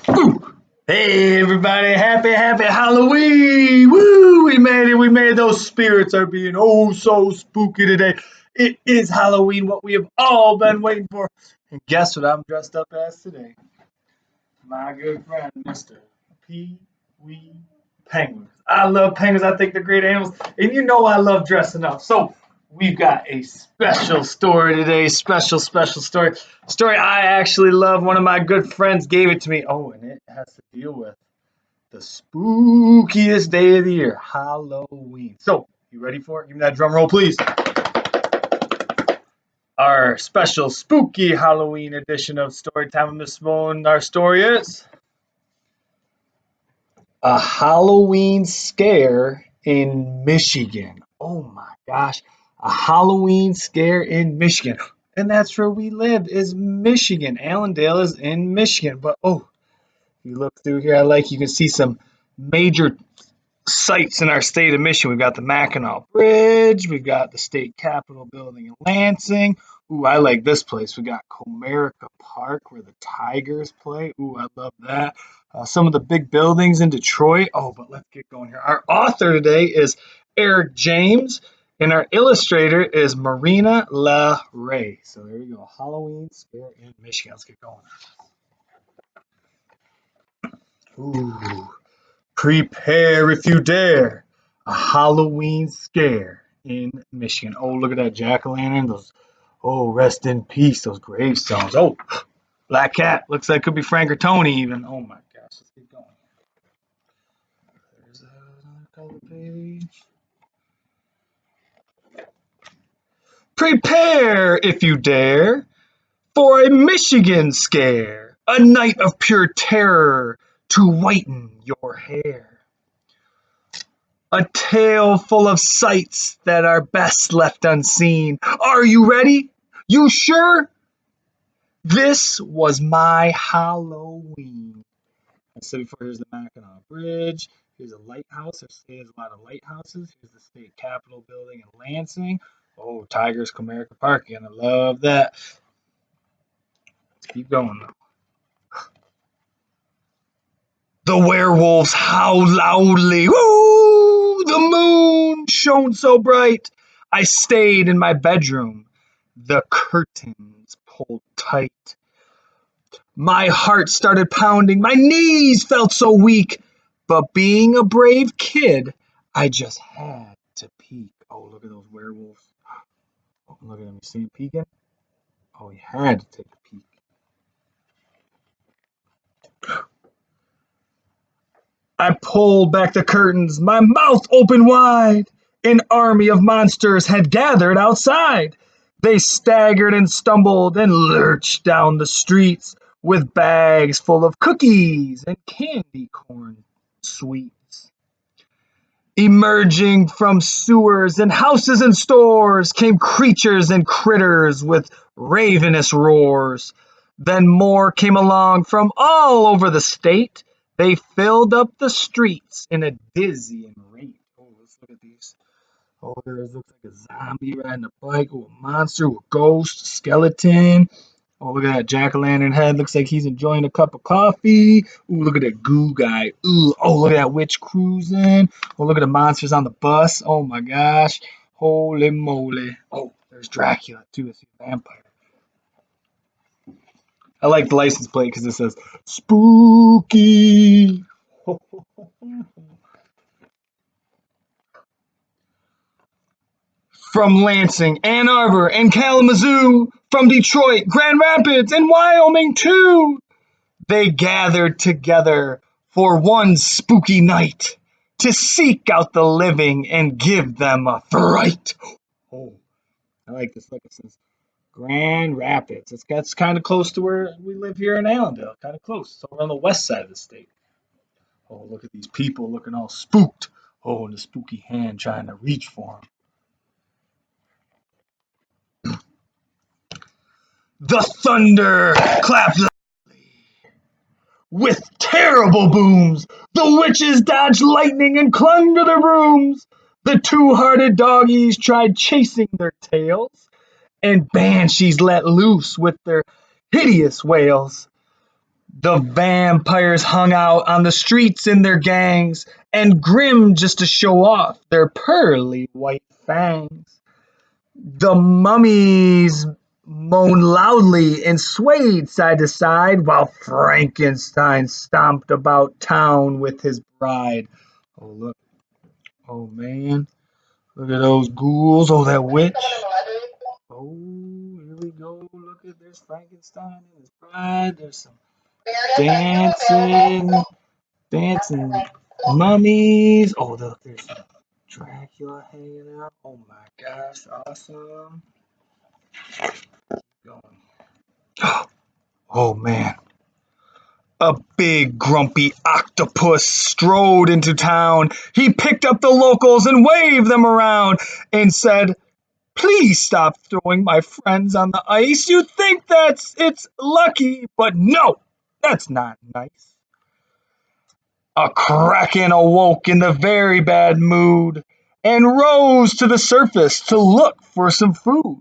Woo! Hey everybody, happy Halloween! Woo! We made it. Those spirits are being oh so spooky today. It is Halloween, what we have all been waiting for. And guess what I'm dressed up as today? My good friend, Mr. Pee Wee Penguins. I love penguins. I think they're great animals. And you know I love dressing up. So we've got a special story today. Special story. Story I actually love. One of my good friends gave it to me. Oh, and it has to deal with the spookiest day of the year, Halloween. So, you ready for it? Give me that drum roll, please. Our special spooky Halloween edition of Storytime with Miss Smolen. Our story is a Halloween scare in Michigan. Oh my gosh, a Halloween scare in Michigan. And that's where we live, is Michigan. Allendale is in Michigan. But oh, if you look through here, you can see some major sites in our state of Michigan. We've got the Mackinac Bridge. We've got the state capitol building in Lansing. Ooh, I like this place. We got Comerica Park where the Tigers play. Ooh, I love that. Some of the big buildings in Detroit. Oh, but let's get going here. Our author today is Eric James, and our illustrator is Marina La Ray. So there you go. Halloween scare in Michigan. Let's get going. Ooh. Prepare if you dare. A Halloween scare in Michigan. Oh, look at that jack-o'-lantern. Those, oh, rest in peace. Those gravestones. Oh, black cat. Looks like it could be Frank or Tony even. Oh my gosh. Let's keep going. There's another color page. Prepare if you dare for a Michigan scare. A night of pure terror to whiten your hair. A tale full of sights that are best left unseen. Are you ready? You sure? This was my Halloween. I said before, here's the Mackinac Bridge. Here's a lighthouse. There's a lot of lighthouses. Here's the state capitol building in Lansing. Oh, Tigers, Comerica Park. You're going to love that. Let's keep going, though. The werewolves howled loudly. Woo! The moon shone so bright. I stayed in my bedroom. The curtains pulled tight. My heart started pounding. My knees felt so weak. But being a brave kid, I just had to peek. Oh, look at those werewolves. Oh, look at them. You see him peeking? Oh, he had to take a peek. I pulled back the curtains, my mouth open wide. An army of monsters had gathered outside. They staggered and stumbled and lurched down the streets with bags full of cookies and candy corn sweets. Emerging from sewers and houses and stores came creatures and critters with ravenous roars. Then more came along from all over the state. They filled up the streets in a dizzying rate. Oh, let's look at these. Oh, there looks like a zombie riding a bike, or a monster, or a ghost, a skeleton. Oh, look at that jack-o'-lantern head. Looks like he's enjoying a cup of coffee. Ooh, look at that goo guy. Ooh, oh, look at that witch cruising. Oh, look at the monsters on the bus. Oh my gosh. Holy moly. Oh, there's Dracula too. It's a vampire. I like the license plate because it says spooky. From Lansing, Ann Arbor, and Kalamazoo, from Detroit, Grand Rapids, and Wyoming too. They gathered together for one spooky night to seek out the living and give them a fright. Oh, I like this. Look, it says Grand Rapids. That's kind of close to where we live here in Allendale. Kind of close. It's over on the west side of the state. Oh, look at these people looking all spooked. Oh, and the spooky hand trying to reach for them. The thunder clapped with terrible booms. The witches dodged lightning and clung to their brooms. The two-hearted doggies tried chasing their tails, and banshees let loose with their hideous wails. The vampires hung out on the streets in their gangs, and grim just to show off their pearly white fangs. The mummies moaned loudly and swayed side to side while Frankenstein stomped about town with his bride. Oh, look. Oh, man. Look at those ghouls. Oh, that witch. Oh, here we go. Look at there's Frankenstein and his bride. There's some dancing, dancing mummies. Oh, look, there's Dracula hanging out. Oh my gosh, awesome. Going. Oh man. A big grumpy octopus strode into town. He picked up the locals and waved them around and said, "Please stop throwing my friends on the ice. You think it's lucky, but no, that's not nice." A kraken awoke in a very bad mood and rose to the surface to look for some food.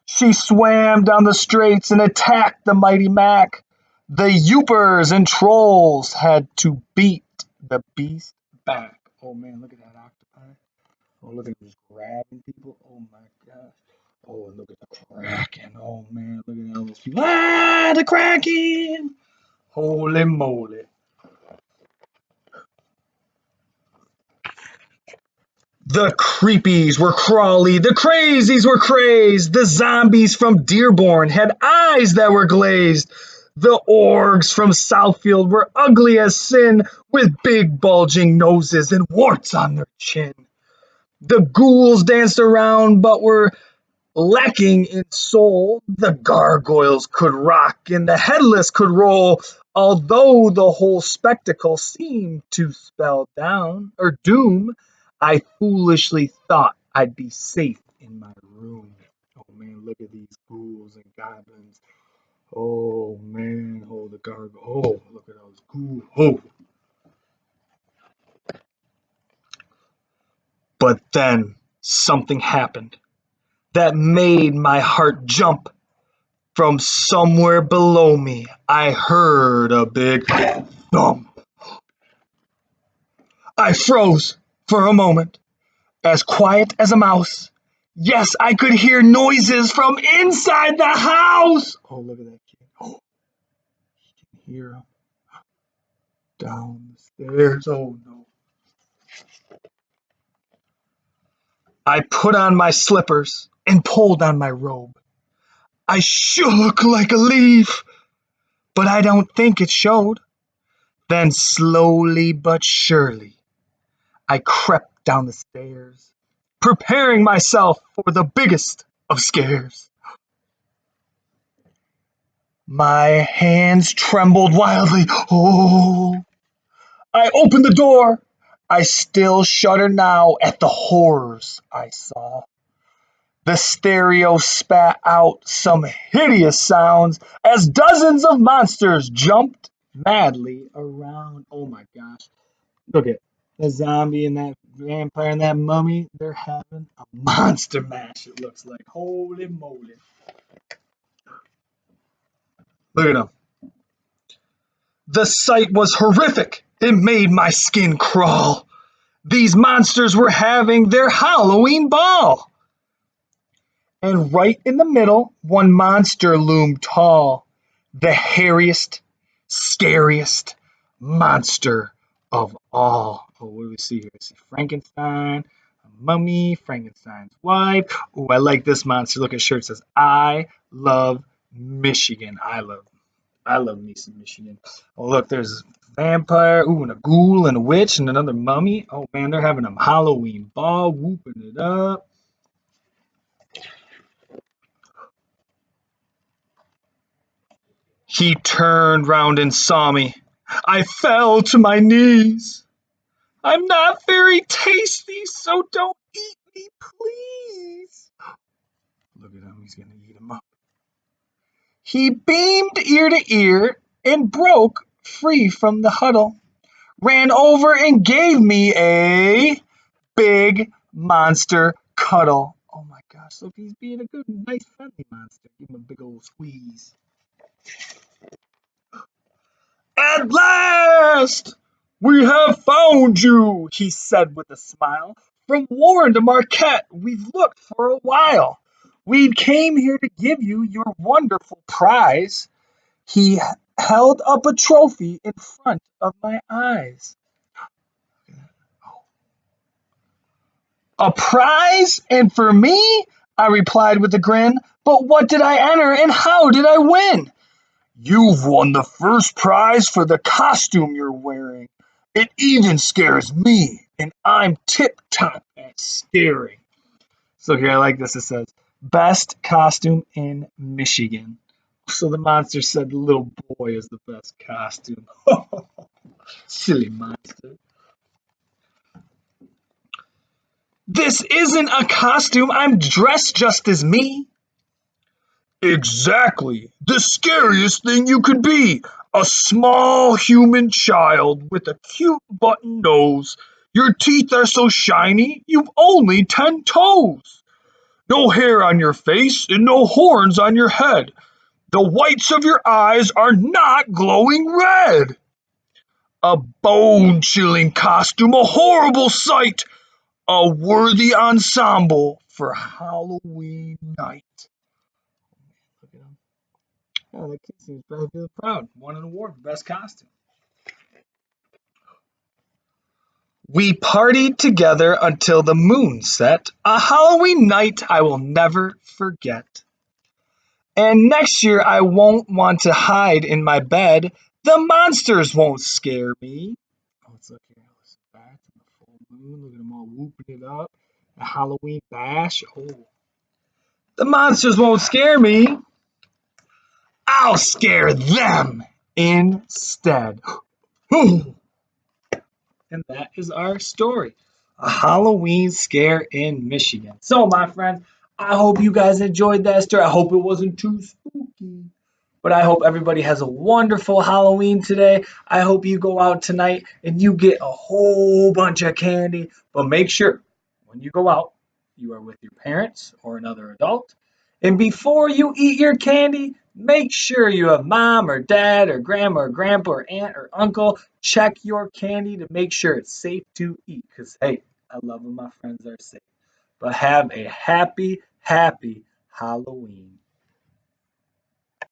She swam down the straits and attacked the mighty Mac. The Yoopers and trolls had to beat the beast back. Oh man, look at that octopi. Oh, look at him just grabbing people. Oh my gosh. Oh, and look at the Kraken. Oh man, look at all those people. Ah, the Kraken! Holy moly. The creepies were crawly, the crazies were crazed, the zombies from Dearborn had eyes that were glazed. The orgs from Southfield were ugly as sin, with big bulging noses and warts on their chin. The ghouls danced around but were lacking in soul. The gargoyles could rock and the headless could roll, although the whole spectacle seemed to spell down or doom. I foolishly thought I'd be safe in my room. Oh man, look at these ghouls and goblins. Oh man, oh the gargoyle. Oh, look at those ghouls. Oh. But then something happened that made my heart jump. From somewhere below me, I heard a big thump. I froze for a moment, as quiet as a mouse. Yes, I could hear noises from inside the house. Oh, look at that kid. Oh, you can hear him down the stairs. Oh, no. I put on my slippers and pulled on my robe. I shook like a leaf, but I don't think it showed. Then slowly but surely, I crept down the stairs, preparing myself for the biggest of scares. My hands trembled wildly. Oh, I opened the door. I still shudder now at the horrors I saw. The stereo spat out some hideous sounds as dozens of monsters jumped madly around. Oh my gosh. Look at the zombie and that vampire and that mummy. They're having a monster mash, it looks like. Holy moly. Look at them. The sight was horrific. It made my skin crawl. These monsters were having their Halloween ball. And right in the middle, one monster loomed tall. The hairiest, scariest monster of all. Oh, what do we see here? I see Frankenstein, a mummy, Frankenstein's wife. Oh, I like this monster. Look at shirt. It says, "I love Michigan." I love me some Michigan. Oh, look, there's a vampire. Ooh, and a ghoul and a witch and another mummy. Oh man, they're having a Halloween ball, whooping it up. He turned round and saw me. I fell to my knees. "I'm not very tasty, so don't eat me, please." Look at him, he's gonna eat him up. He beamed ear to ear and broke free from the huddle, ran over and gave me a big monster cuddle. Oh my gosh, look, he's being a good, nice, friendly monster. Give him a big old squeeze. At last! We have found you, he said with a smile. From Warren to Marquette, we've looked for a while. We came here to give you your wonderful prize. He held up a trophy in front of my eyes. A prize? And for me? I replied with a grin. But what did I enter and how did I win? You've won the first prize for the costume you're wearing. It even scares me, and I'm tip top at scaring. So here, I like this. It says, best costume in Michigan. So the monster said the little boy is the best costume. Silly monster. This isn't a costume. I'm dressed just as me. Exactly. The scariest thing you could be. A small human child with a cute button nose. Your teeth are so shiny, you've only 10 toes. No hair on your face and no horns on your head. The whites of your eyes are not glowing red. A bone chilling costume, a horrible sight. A worthy ensemble for Halloween night. Look at him. Oh, that kid seems very really proud. Won an award for best costume. We partied together until the moon set, a Halloween night I will never forget. And next year I won't want to hide in my bed. The monsters won't scare me. Oh, let's look here. Let's back to the full moon. Look at them all whooping it up. A Halloween bash. Oh, the monsters won't scare me. I'll scare them instead. And that is our story. A Halloween scare in Michigan. So, my friends, I hope you guys enjoyed that story. I hope it wasn't too spooky. But I hope everybody has a wonderful Halloween today. I hope you go out tonight and you get a whole bunch of candy. But make sure when you go out, you are with your parents or another adult. And before you eat your candy, make sure you have mom or dad or grandma or grandpa or aunt or uncle check your candy to make sure it's safe to eat. Because, hey, I love when my friends are safe. But have a happy, happy Halloween.